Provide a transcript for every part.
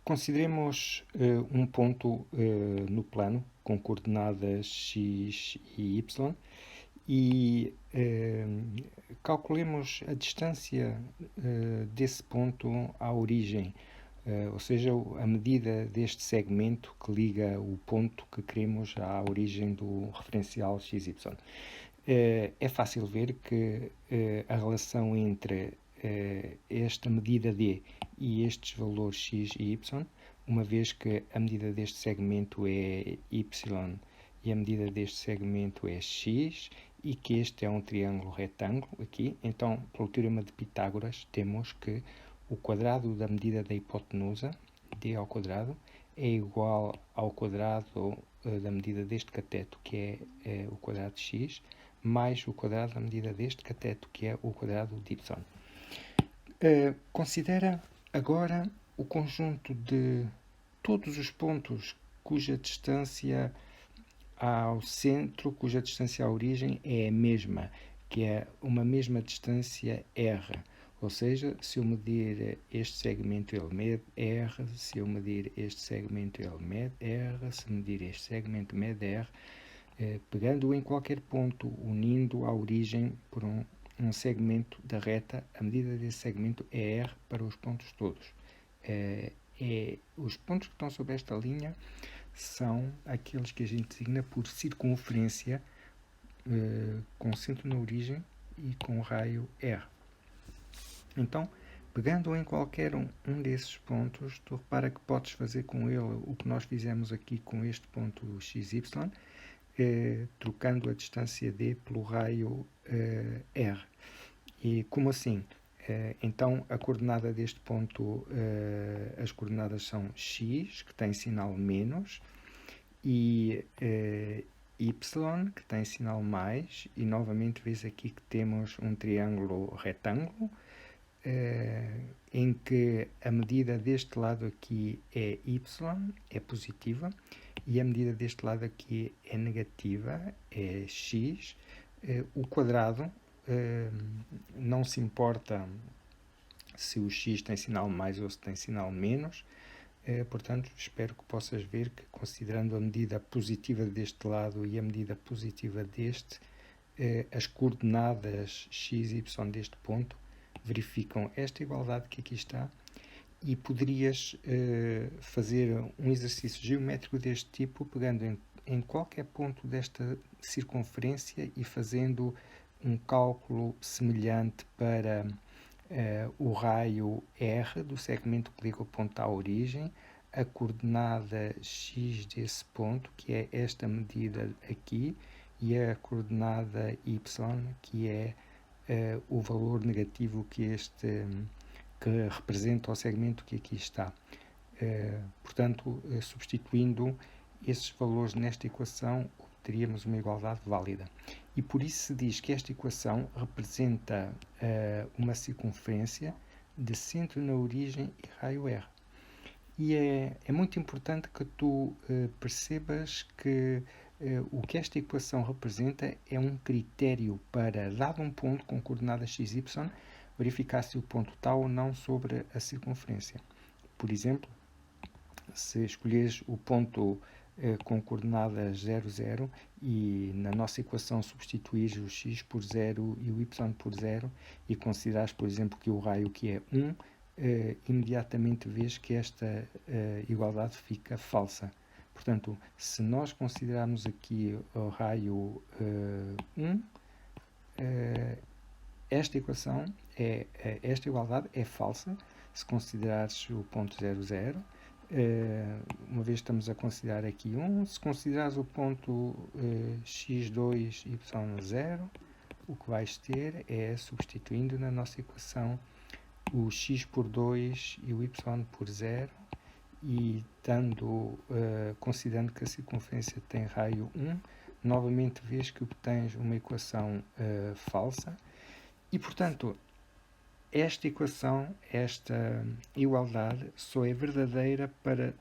Consideremos um ponto no plano com coordenadas x e y e calculemos a distância desse ponto à origem, ou seja, a medida deste segmento que liga o ponto que queremos à origem do referencial xy. É fácil ver que a relação entre esta medida d e estes valores x e y, uma vez que a medida deste segmento é y e a medida deste segmento é x, e que este é um triângulo retângulo aqui, então, pelo teorema de Pitágoras, temos que o quadrado da medida da hipotenusa, d ao quadrado, é igual ao quadrado da medida deste cateto, que é o quadrado de x, mais o quadrado da medida deste cateto, que é o quadrado de y. Considera agora o conjunto de todos os pontos cuja distância ao centro, cuja distância à origem é a mesma, que é uma mesma distância r. Ou seja, se eu medir este segmento, ele mede r, se eu medir este segmento, ele mede r, se medir este segmento, mede r, pegando em qualquer ponto, unindo a origem por um segmento da reta, a medida desse segmento é r para os pontos todos. Os pontos que estão sobre esta linha são aqueles que a gente designa por circunferência, com centro na origem e com raio r. Então, pegando em qualquer um desses pontos, tu repara que podes fazer com ele o que nós fizemos aqui com este ponto xy, trocando a distância d pelo raio r. E como assim? Então, a coordenada deste ponto, as coordenadas são x, que tem sinal menos, e y, que tem sinal mais, e novamente vês aqui que temos um triângulo retângulo, em que a medida deste lado aqui é y, é positiva, e a medida deste lado aqui é negativa, é x. O quadrado não se importa se o x tem sinal mais ou se tem sinal menos, portanto, espero que possas ver que, considerando a medida positiva deste lado e a medida positiva deste, as coordenadas x e y deste ponto verificam esta igualdade que aqui está, e poderias fazer um exercício geométrico deste tipo, pegando em qualquer ponto desta circunferência e fazendo um cálculo semelhante para o raio r do segmento que liga o ponto à origem, a coordenada x desse ponto, que é esta medida aqui, e a coordenada y, que é o valor negativo que representa o segmento que aqui está. Portanto, substituindo esses valores nesta equação, obteríamos uma igualdade válida. E por isso se diz que esta equação representa uma circunferência de centro na origem e raio r. E é muito importante que tu percebas que o que esta equação representa é um critério para, dado um ponto com coordenadas x, y, verificar se o ponto está ou não sobre a circunferência. Por exemplo, se escolheres o ponto com coordenadas 0, 0 e na nossa equação substituires o x por 0 e o y por 0 e considerares, por exemplo, que o raio que é 1, imediatamente vês que esta igualdade fica falsa. Portanto, se nós considerarmos aqui o raio 1, esta equação, esta igualdade é falsa se considerares o ponto 0, 0. Uma vez estamos a considerar aqui 1, se considerares o ponto x2, y0, o que vais ter é, substituindo na nossa equação, o x por 2 e o y por 0, e considerando que a circunferência tem raio 1, novamente vês que obtens uma equação falsa, e portanto esta equação, esta igualdade, só é verdadeira para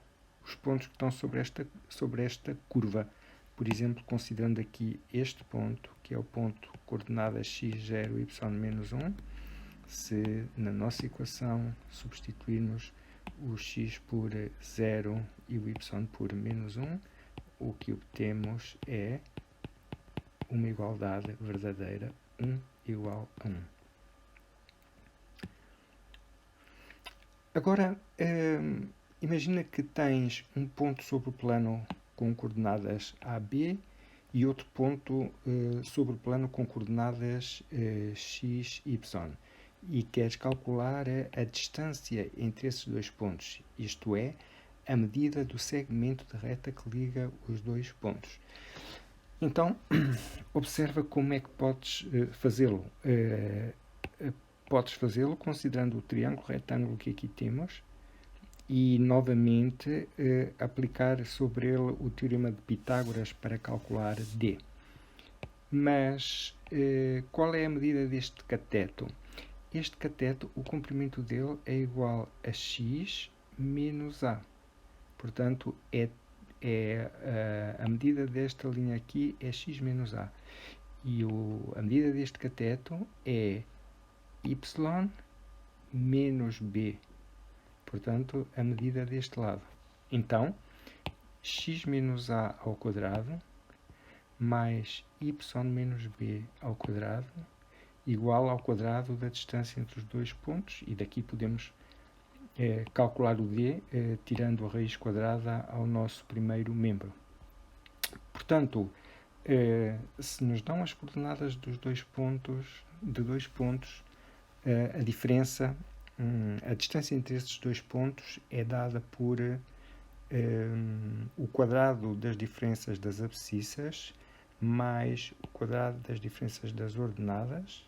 os pontos que estão sobre esta curva. Por exemplo, considerando aqui este ponto, que é o ponto coordenada x0, y-1, se na nossa equação substituirmos o x por 0 e o y por menos 1, o que obtemos é uma igualdade verdadeira, 1 igual a 1. Agora, imagina que tens um ponto sobre o plano com coordenadas A, B e outro ponto sobre o plano com coordenadas x, y e queres calcular a distância entre esses dois pontos, isto é, a medida do segmento de reta que liga os dois pontos. Então, observa como é que podes fazê-lo. Podes fazê-lo considerando o triângulo retângulo que aqui temos e, novamente, aplicar sobre ele o teorema de Pitágoras para calcular D. Mas, qual é a medida deste cateto? Este cateto, o comprimento dele é igual a x menos a. Portanto, a medida desta linha aqui é x menos a. E a medida deste cateto é y menos b. Portanto, a medida deste lado. Então, x menos a ao quadrado mais y menos b ao quadrado igual ao quadrado da distância entre os dois pontos, e daqui podemos calcular o d tirando a raiz quadrada ao nosso primeiro membro. Portanto, se nos dão as coordenadas de dois pontos, a diferença, a distância entre estes dois pontos é dada por o quadrado das diferenças das abscissas mais o quadrado das diferenças das ordenadas,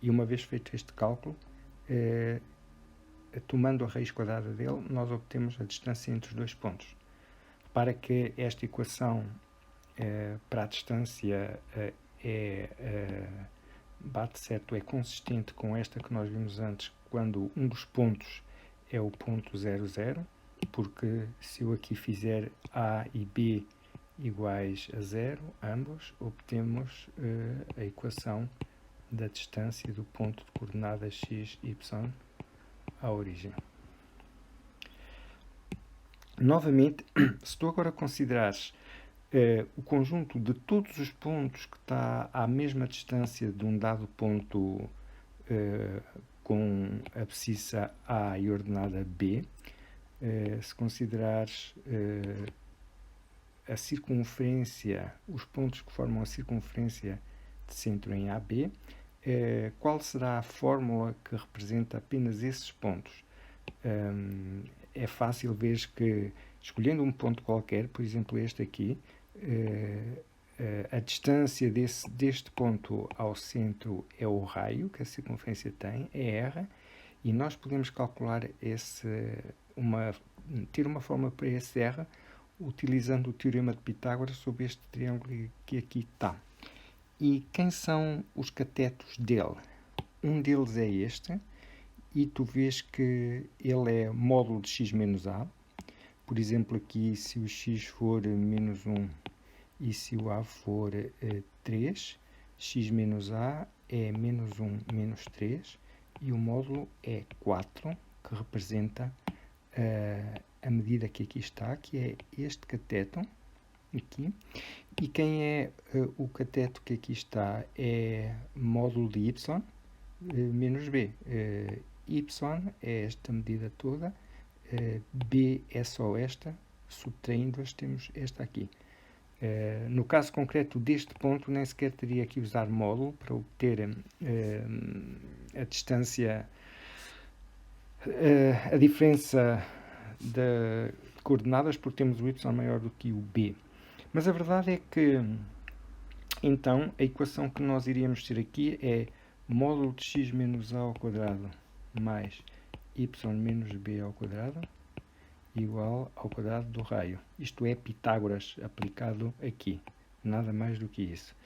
e uma vez feito este cálculo, tomando a raiz quadrada dele, nós obtemos a distância entre os dois pontos. Para que esta equação para a distância bate certo, é consistente com esta que nós vimos antes, quando um dos pontos é o ponto 0, 0, porque se eu aqui fizer A e B iguais a 0, ambos, obtemos a equação da distância do ponto de coordenadas x, y à origem. Novamente, se tu agora considerares o conjunto de todos os pontos que está à mesma distância de um dado ponto com abscissa A e ordenada B, se considerares a circunferência, os pontos que formam a circunferência de centro em AB, qual será a fórmula que representa apenas esses pontos? É fácil ver que, escolhendo um ponto qualquer, por exemplo este aqui, a distância deste ponto ao centro é o raio que a circunferência tem, é R, e nós podemos calcular ter uma fórmula para esse R utilizando o teorema de Pitágoras sobre este triângulo que aqui está. E quem são os catetos dele? Um deles é este, e tu vês que ele é módulo de x menos a. Por exemplo, aqui, se o x for menos 1 e se o a for 3, x menos a é menos 1 menos 3, e o módulo é 4, que representa a medida que aqui está, que é este cateto, aqui. E quem é o cateto que aqui está é módulo de y menos b. Y é esta medida toda, b é só esta, subtraindo-as temos esta aqui. No caso concreto deste ponto, nem sequer teria que usar módulo para obter a distância, a diferença de coordenadas, porque temos o y maior do que o b. Mas a verdade é que, então, a equação que nós iríamos ter aqui é módulo de x menos a ao quadrado mais y menos b ao quadrado igual ao quadrado do raio. Isto é Pitágoras aplicado aqui. Nada mais do que isso.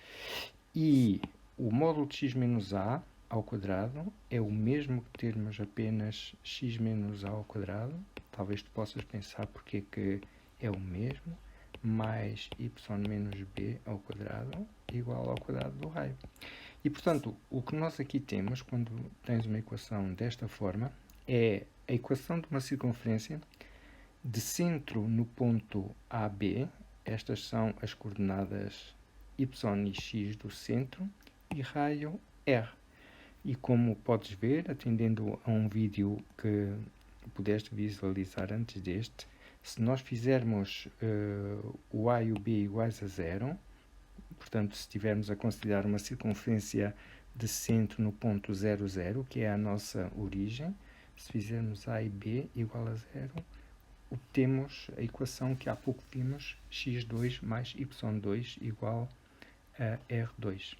E o módulo de x menos a ao quadrado é o mesmo que termos apenas x menos a ao quadrado. Talvez tu possas pensar porque é que é o mesmo. Mais y menos b ao quadrado igual ao quadrado do raio. E, portanto, o que nós aqui temos, quando tens uma equação desta forma, é a equação de uma circunferência de centro no ponto AB. Estas são as coordenadas y e x do centro e raio R. E como podes ver, atendendo a um vídeo que pudeste visualizar antes deste, se nós fizermos o A e o B iguais a zero, portanto, se estivermos a considerar uma circunferência de centro no ponto 0, 0, que é a nossa origem, se fizermos A e B igual a zero, obtemos a equação que há pouco vimos, x2 mais y2 igual a R2.